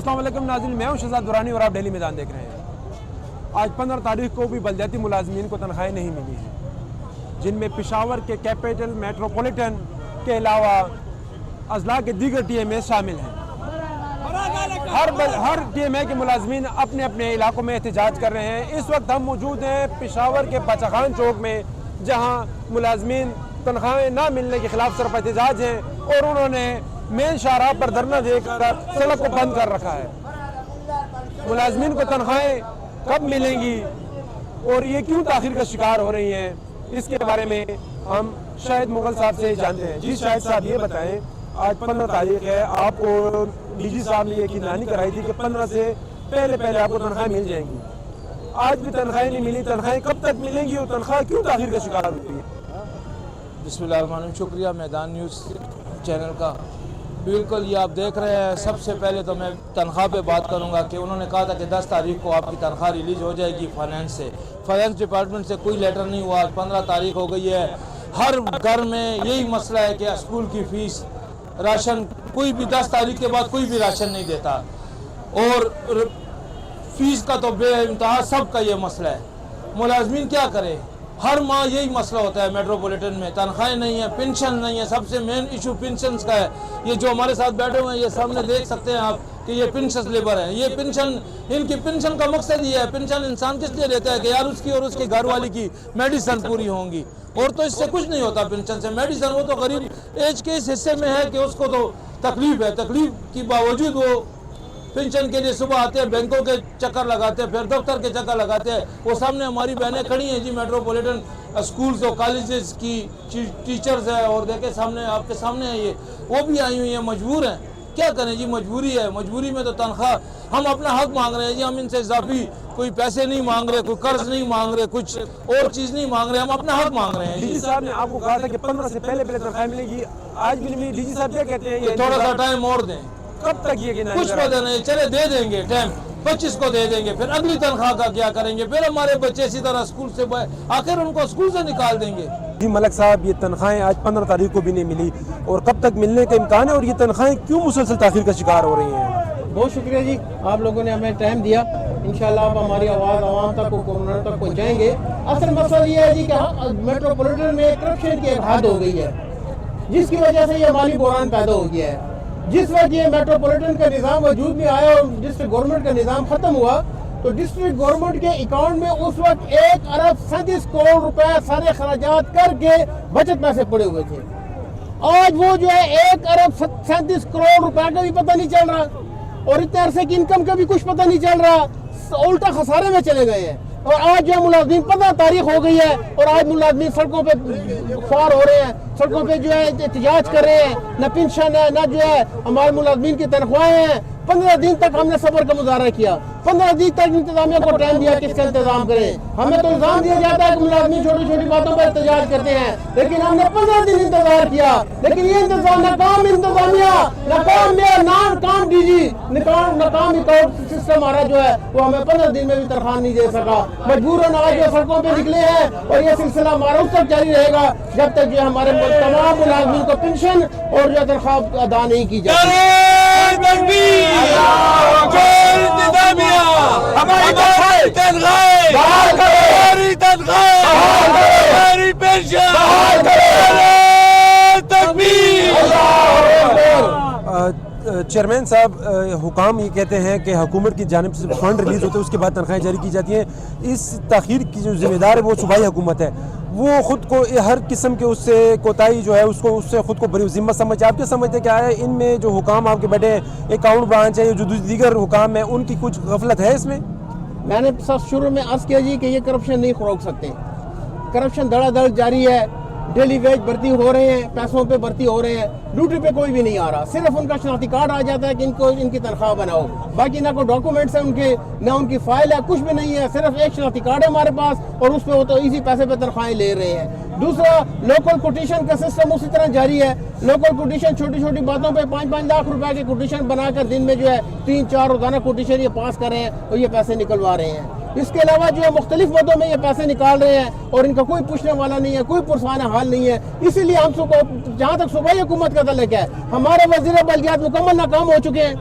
अस्सलाम वालेकुम नाज़रीन, मैं हूं शहजाद दुरानी और आप डेली मैदान देख रहे हैं। आज 15 तारीख को भी बलदियाती मुलाजमीन को तनख्वाहें नहीं मिली हैं, जिनमें पेशावर के कैपिटल मेट्रोपॉलिटन के अलावा अजला के दीगर TMA शामिल हैं। हर TMA के मुलाजमीन अपने अपने इलाकों में एहतजाज कर रहे हैं। इस वक्त हम मौजूद हैं पेशावर के बादशाह खान चौक में, जहाँ मुलाजमीन तनख्वाहें ना मिलने के खिलाफ सरप एहतजाज हैं और उन्होंने मेन शाहराह पर धरना देकर सड़क को बंद कर रखा है। मुलाजमीन को तनख्वाहें कब मिलेंगी और ये क्यों ताखिर का शिकार हो रही हैं, इसके बारे में हम शाहिद मुगल साहब से जानते हैं। जी शाहिद साहब, ये बताएं, आज 15 तारीख है, आपको DG साहब ने ये यकीनानी कराई थी कि 15 से पहले आपको तनख्वाह मिल जाएंगी। आज भी तनख्वाहें नहीं मिली, तनख्वाहें कब तक मिलेंगी और तनख्वाह क्यों ताखिर का शिकार होती है? बिस्मिल्लाहिर्रहमानिर्रहीम, शुक्रिया मैदान न्यूज़ चैनल का। बिल्कुल ये आप देख रहे हैं। सबसे पहले तो मैं तनख्वाह पे बात करूंगा कि उन्होंने कहा था कि 10 तारीख को आपकी तनख्वाह रिलीज़ हो जाएगी फाइनेंस से। फाइनेंस डिपार्टमेंट से कोई लेटर नहीं हुआ। आज 15 तारीख हो गई है। हर घर में यही मसला है कि स्कूल की फ़ीस, राशन, कोई भी 10 तारीख के बाद कोई भी राशन नहीं देता और फीस का तो बेइंतहा सबका ये मसला है। मुलाजमीन क्या करे? हर माह यही मसला होता है मेट्रोपॉलिटन में, तनख्वाहें नहीं है, पेंशन नहीं है। सबसे मेन इशू पेंशन का है। ये जो हमारे साथ बैठे हुए हैं, ये सामने देख सकते हैं आप कि ये पेंशन लेबर है। ये पेंशन, इनकी पेंशन का मकसद ये है, पेंशन इंसान किस लिए लेता है कि यार उसकी और उसके घर वाली की मेडिसिन पूरी होंगी, और तो इससे कुछ नहीं होता पेंशन से। मेडिसिन वो तो गरीब एज के इस हिस्से में है कि उसको तो तकलीफ है, तकलीफ के बावजूद वो पेंशन के लिए सुबह आते हैं, बैंकों के चक्कर लगाते हैं, फिर दफ्तर के चक्कर लगाते हैं। वो सामने हमारी बहनें खड़ी हैं जी, मेट्रोपॉलिटन स्कूल्स और कॉलेजेस की टीचर्स है, और देखे सामने, आपके सामने है, ये वो भी आई हुई हैं, मजबूर हैं। क्या करें जी, मजबूरी है। मजबूरी में तो तनख्वाह, हम अपना हक मांग रहे हैं जी। हम इनसे इजाफी कोई पैसे नहीं मांग रहे, कोई कर्ज नहीं मांग रहे, कुछ और चीज़ नहीं मांग रहे, हम अपना हक मांग रहे हैं। DG साहब ने आपको कहा था कि 15 से पहले तनख्वाह मिलेगी, आज भी नहीं मिली। DG साहब क्या कहते हैं? थोड़ा सा टाइम और दें। कब तक ये कुछ पता नहीं, चले दे देंगे टाइम, 25 को दे देंगे, फिर अगली तनख्वाह का क्या करेंगे? फिर हमारे बच्चे इसी तरह स्कूल से आखिर उनको स्कूल से निकाल देंगे। जी मलक साहब, ये तनख्वाहें आज 15 तारीख को भी नहीं मिली और कब तक मिलने का इम्कान है, और ये तनख्वाहें क्यों मुसलसल ताखिर का शिकार हो रही हैं? बहुत शुक्रिया जी, आप लोगों ने हमें टाइम दिया। इंशाल्लाह आप हमारी आवाज़ आवाम तक, हुकूमत तक पहुँचाएंगे। असल मसला ये है जी कि मेट्रोपॉलिटन में करप्शन की एक हद हो गई है, जिसकी वजह से ये माली बहरान पैदा हो गया है। जिस वक्त ये मेट्रोपॉलिटन का निज़ाम वजूद में आया और डिस्ट्रिक्ट गवर्नमेंट का निज़ाम ख़त्म हुआ, तो डिस्ट्रिक्ट गवर्नमेंट के अकाउंट में उस वक्त 1 अरब 37 करोड़ रुपए सारे खर्चात करके बचत पैसे पड़े हुए थे। आज वो जो है 1 अरब 37 करोड़ रुपए का भी पता नहीं चल रहा, और इतने अरसे की इनकम का भी कुछ पता नहीं चल रहा, उल्टा खसारे में चले गए हैं। और आज जो मुलाजमीन 15 तारीख हो गई है और आज मुलाजमीन सड़कों पे ख्वार हो रहे हैं, सड़कों पे जो है एहतजाज कर रहे हैं। न पेंशन है, न जो है हमारे मुलाजमीन की तनख्वाहें हैं। 15 दिन तक हमने सब्र का मुजाहरा किया, 15 दिन तक इंतजामिया को टाइम दिया किसका इंतजाम करें। हमें तो इल्जाम दिया जाता है कि मुलाजमीन छोटी छोटी बातों पर एहतजाज करते हैं, लेकिन हमने 15 दिन इंतजार किया, लेकिन ये इंतजाम नाकाम इंतजामिया, नाकाम मेयर, नाकाम DG, नाकाम अकाउंट सिस्टम हमारा जो है वो हमें 15 दिन में भी तनख्वाह नहीं दे सका। मजबूरन आज जो सड़कों पे निकले हैं, और ये सिलसिला हमारा उस तक जारी रहेगा जब तक जो हमारे तमाम मुलाजमीन को पेंशन और जो तनख्वाह अदा नहीं की जाती। चेयरमैन साहब, हुकाम ये कहते हैं कि हुकूमत की जानिब से फंड रिलीज़ होते हैं, उसके बाद तनख्वाहें जारी की जाती हैं। इस ताख़ीर की जो जिम्मेदार है वो सूबाई हुकूमत है, वो ख़ुद को हर किस्म के उससे कोताही जो है उसको उससे ख़ुद को बड़ी जिम्मत समझते। आप क्या समझते क्या है इनमें जो हुकाम आपके बैठे अकाउंट ब्रांच है, जो दीगर हुकाम है, उनकी कुछ गफलत है इसमें? मैंने सब शुरू में अर्ज़ किया जी कि ये करप्शन नहीं रोक सकते। करप्शन धड़ाधड़ जारी है, डेली वेज भर्ती हो रहे हैं, पैसों पे भर्ती हो रहे हैं, ड्यूटी पे कोई भी नहीं आ रहा। सिर्फ उनका शनाख्ती कार्ड आ जाता है कि इनको इनकी तनख्वाह बनाओ, बाकी ना कोई डॉक्यूमेंट्स है उनके, ना उनकी फाइल है, कुछ भी नहीं है। सिर्फ एक शनाख्ती कार्ड है हमारे पास और उस पर वो तो इसी पैसे पे तनख्वाहें ले रहे हैं। दूसरा, लोकल कोटेशन का सिस्टम उसी तरह जारी है। लोकल कोटेशन छोटी छोटी बातों पे 5-5 लाख रुपए के कोटेशन बनाकर दिन में जो है 3-4 रोजाना कोटेशन ये पास कर रहे हैं और ये पैसे निकलवा रहे हैं। इसके अलावा जो है मुख्तलिफ मदों में ये पैसे निकाल रहे हैं और इनका कोई पूछने वाला नहीं है, कोई पुरसाना हाल नहीं है। इसीलिए हम जहाँ तक सूबाई हुकूमत का तल्लुक है, हमारे वज़ीर बल्दियात मुकम्मल नाकाम हो चुके हैं।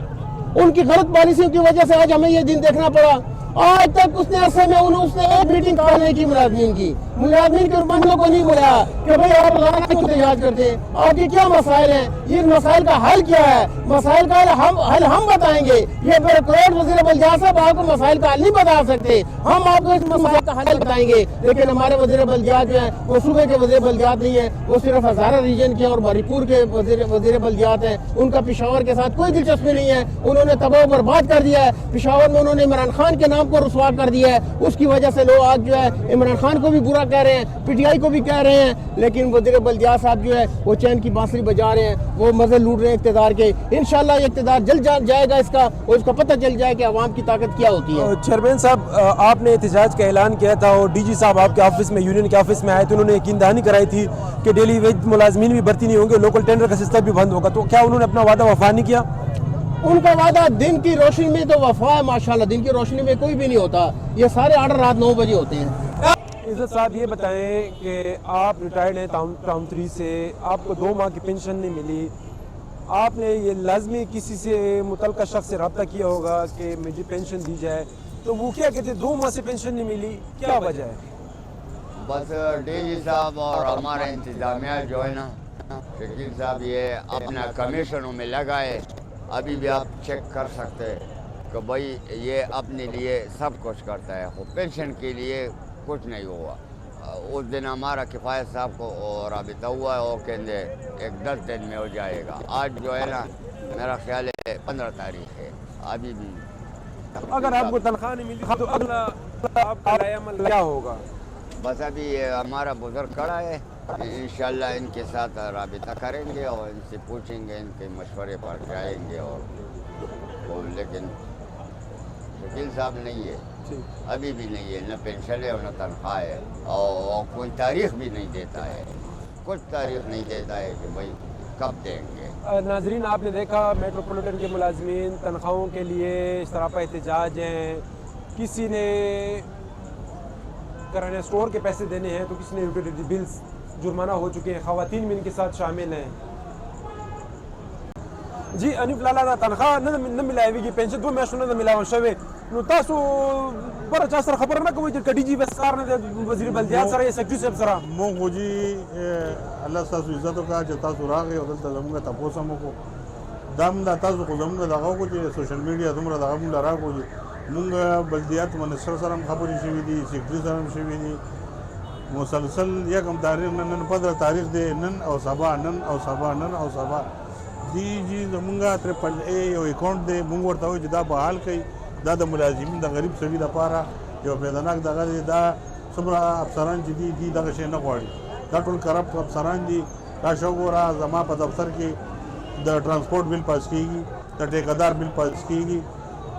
ان کی غلط پالیسیوں کی وجہ سے آج ہمیں یہ دن دیکھنا پڑا. آج تک اس نے عرصے میں اس نے ایک میٹنگ کال نہیں کی ملازمین کی. ملازمین کے مسئلوں کو نہیں بلایا کہ بھئی آپ لگانا کیوں احتجاج کرتے ہیں, آپ کے کیا مسائل ہیں, یہ مسائل کا حل کیا ہے, مسائل کا حل ہم بتائیں گے. یہ بیوروکریٹ وزیر بلدیات صاحب آپ کو مسائل کا حل نہیں بتا سکتے, ہم آپ کو اس مسائل کا حل بتائیں گے. لیکن ہمارے وزیر بلدیات جو ہیں وہ صوبے کے وزیر بلدیات نہیں ہیں, وہ صرف ہزارہ ریجن کے اور بری پور کے وزیر بلدیات ہیں. ان کا پشاور کے ساتھ کوئی دلچسپی نہیں ہے. انہوں نے تباہ و برباد کر دیا ہے. پشاور میں انہوں نے عمران خان کے نام کو رسوا کر دیا ہے. اس کی وجہ سے لوگ آج جو ہے عمران خان کو بھی برا کہہ رہے ہیں, پی ٹی آئی کو بھی کہہ رہے ہیں. لیکن وزیر بلدیات صاحب جو ہے وہ چین کی بانسری بجا رہے ہیں, وہ مزے لوٹ رہے ہیں اقتدار کے. انشاءاللہ یہ اقتدار جلد جائے گا اس کا, اور اس کا پتہ چل جائے کہ عوام کی طاقت کیا ہوتی ہے. چیئرمین صاحب, آپ نے احتجاج کا اعلان کیا تھا اور ڈی جی صاحب آپ کے آفس میں, یونین کے آفس میں آئے تھے. انہوں نے یقین دہانی کرائی تھی کہ ڈیلی ویج ملازمین بھی بھرتی نہیں ہوں گے, لوکل ٹینڈر کا سسٹم بھی بند ہوگا. تو کیا انہوں نے اپنا وعدہ وفا نہیں کیا؟ ان کا وعدہ دن کی روشنی میں تو وفا ہے ماشاءاللہ, دن کی روشنی میں کوئی بھی نہیں ہوتا. یہ سارے آرڈر رات 9 بجے ہوتے ہیں. عزت صاحب یہ بتائیں کہ آپ ریٹائرڈ ہیں ٹاؤن 3 سے, آپ کو 2 ماہ کی پینشن نہیں ملی. آپ نے یہ لازمی کسی سے متعلقہ شخص سے رابطہ کیا ہوگا کہ مجھے پینشن دی جائے, تو وہ کیا کہتے ہیں 2 ماہ سے پینشن نہیں ملی, کیا وجہ ہے؟ بس ڈی جی صاحب اور ہمارا انتظامیہ جو ہے نا, شکیل صاحب, یہ اپنا کمیشنوں میں لگائے. ابھی بھی آپ چیک کر سکتے ہیں کہ بھائی یہ اپنے لیے سب کچھ کرتا ہے, پینشن کے لیے کچھ نہیں ہوا. اس دن ہمارا کفایت صاحب کو رابطہ ہوا ہے, وہ کہتے ایک 10 دن میں ہو جائے گا. آج جو ہے نا میرا خیال ہے 15 تاریخ ہے, ابھی بھی. اگر آپ کو تنخواہ نہیں ملی تو اگلا آپ کا رائے عمل کیا ہوگا؟ بس ابھی ہمارا بزرگ کھڑا ہے, انشاءاللہ ان کے ساتھ رابطہ کریں گے اور ان سے پوچھیں گے, ان کے مشورے پر جائیں گے. اور لیکن وکیل صاحب نہیں ہے, ابھی بھی نہیں ہے, نہ پینشن ہے اور نہ تنخواہ ہے, اور کوئی تاریخ بھی نہیں دیتا ہے, کچھ تاریخ نہیں دیتا ہے کہ بھائی کب دیں گے. ناظرین, آپ نے دیکھا میٹروپولیٹن کے ملازمین تنخواہوں کے لیے سراپا احتجاج ہیں. کسی نے کرانے اسٹور کے پیسے دینے ہیں, تو کسی نے یوٹیلیٹی بلز جرمانہ ہو چکے ہیں. خواتین بھی ان کے ساتھ شامل ہیں. جی انیف لالا دا تنخواہ نہ ملائے گی, پینشن 2 میاشتوں نه ملاوه شوی. نو تاسو بره چا سره خبر نه کوئ چې ډي جي وسکار نه وزیر بلدیات سره یا سیکرټري صاحب سره؟ مونږ خو جی الله ستاسو عزت وکړه چې تاسو راغئ او دلته زموږ تپوس هم وکړو. دا هم دا تاسو خو زموږ دغه وکړو چې سوشل میډیا دومره دغه مونږ له راکړو چې مونږ بلدیات منسټر سره هم خبرې شوي دي, سیکرټري سره هم شوي دي. مسلسل 1 تاریخ نن 15 تاریخ دی, نن او سبا, نن او سبا, نن او سبا. دی جی زمونږ ټریپل اے یو اکاؤنټ دی, مونږ ورته وایو چې دا بحال کوي. دا د ملازمین د غریب سړي لپاره یو پیداناک دغه دی. دا څومره افسران چې دي دغه شی نه غواړي, دا ټول کرپټ افسران دي. دا شو ګوره زما په دفتر کې د ټرانسپورټ بل پاس کېږي, د ټیکهدار بل پاس کېږي,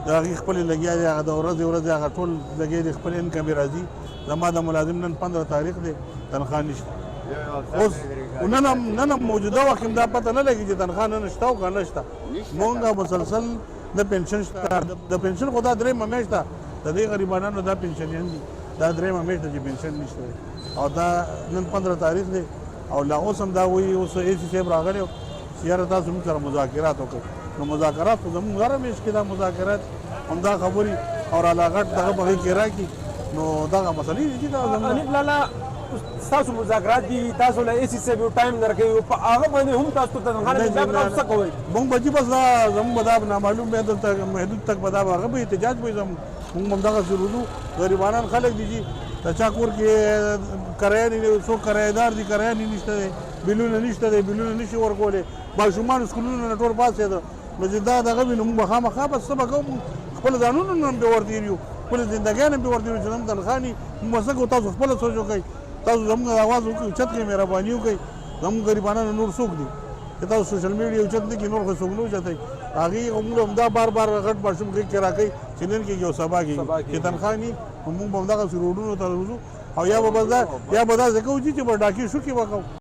د هغې خپلې لګیا دی, هغه د ورځې هغه ټول لګیا دی, خپل انکم یې راځي. زما د ملازم نن 15 تاریخ دی, تنخواه نشته. اوس نن هم موجوده وخت دا پته نه لګي چې تنخواه نن شته او که نه شته. مونږ مسلسل د پنشن شته, د پنشن خو دا 3 میاشت ده, د دې غریبانو دا پنشنیان دي, دا 3 میاشت چې پنشن نشته. او دا نن 15 تاریخ دی, او لا اوس هم دا وایي, اوس اے سی صاحب راغلی چې یاره تاسو موږ سره مذاکرات وکړئ. نو مذاکرات خو زموږ هره میاشت کې دا مذاکرات همدا خبرې او رالاغټ دغه به کې راکړي, نو دغه مسلې دي. انیف لالا, تاسو مذاکرات دي, تاسو له اے سی صاحب ټایم درکوي, په هغه باندې هم تاسو ته تنخواه نه ملي, تاسو څه کوئ؟ مونږ به جي بس دا زموږ به دا نامعلوم به دلته محدود تک به دا هغه به احتجاج به مونږ همدغسې روزو. غریبانان خلک دي جي, د چا کور کې کرایه نه, څوک کرایهدار دي, کرایه نشته دی, بلونه نشته دی, بلونه نشي ورکولی. ماشومان سکولونو نه ټول پاسېده, نو چې دا دغه وي نو مونږ به خامخا بس څه به کوو, خپل ځانونه نه هم پرې ورتېر یو, خپلې زندګیان هم پرې ورتېر یو چې زموږ تنخواه نه وي. مونږ به څه کوو, تاسو خپله سوچ وکړئ, تاسو زموږ اواز وکړئ, اوچت کړئ, مهرباني وکړئ. زموږ غریبانان نور څوک دي چې تاسو سوشل میډیا اوچت نه کړي, نور خو څوک نه اوچتوي. هغې موږ همدا بار بار غټ ماشوم غېږ کې راکوي چې نن کېږي او سبا کېږي, چې تنخواه نه وي نو موږ به همدغسې روډونو ته وځو, او یا به بس دا یا به داسې کوو چې به ډاکې شوکې به کوو.